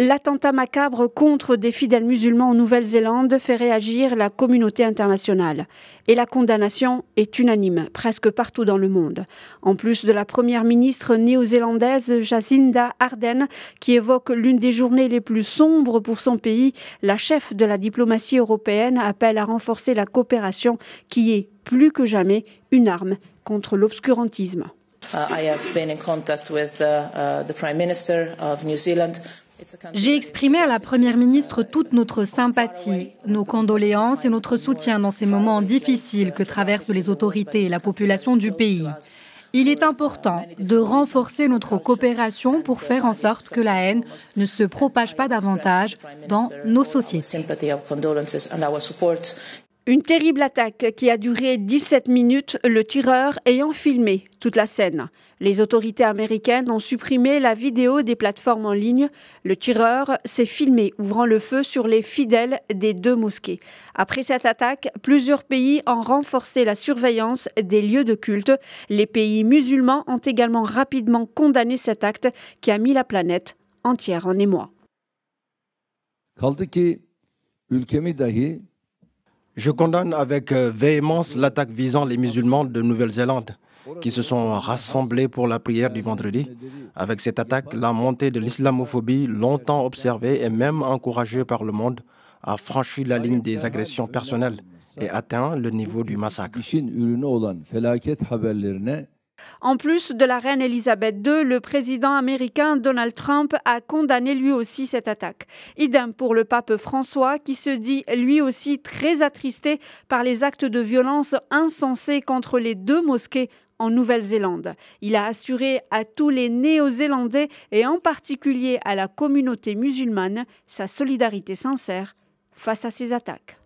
L'attentat macabre contre des fidèles musulmans en Nouvelle-Zélande fait réagir la communauté internationale. Et la condamnation est unanime, presque partout dans le monde. En plus de la première ministre néo-zélandaise Jacinda Ardern, qui évoque l'une des journées les plus sombres pour son pays, la chef de la diplomatie européenne appelle à renforcer la coopération qui est, plus que jamais, une arme contre l'obscurantisme. I have been in contact with the Prime Minister of New Zealand. J'ai exprimé à la Première ministre toute notre sympathie, nos condoléances et notre soutien dans ces moments difficiles que traversent les autorités et la population du pays. Il est important de renforcer notre coopération pour faire en sorte que la haine ne se propage pas davantage dans nos sociétés. Une terrible attaque qui a duré 17 minutes, le tireur ayant filmé toute la scène. Les autorités américaines ont supprimé la vidéo des plateformes en ligne. Le tireur s'est filmé ouvrant le feu sur les fidèles des deux mosquées. Après cette attaque, plusieurs pays ont renforcé la surveillance des lieux de culte. Les pays musulmans ont également rapidement condamné cet acte qui a mis la planète entière en émoi. Je condamne avec véhémence l'attaque visant les musulmans de Nouvelle-Zélande qui se sont rassemblés pour la prière du vendredi. Avec cette attaque, la montée de l'islamophobie, longtemps observée et même encouragée par le monde, a franchi la ligne des agressions personnelles et atteint le niveau du massacre. En plus de la reine Elisabeth II, le président américain Donald Trump a condamné lui aussi cette attaque. Idem pour le pape François qui se dit lui aussi très attristé par les actes de violence insensés contre les deux mosquées en Nouvelle-Zélande. Il a assuré à tous les Néo-Zélandais et en particulier à la communauté musulmane sa solidarité sincère face à ces attaques.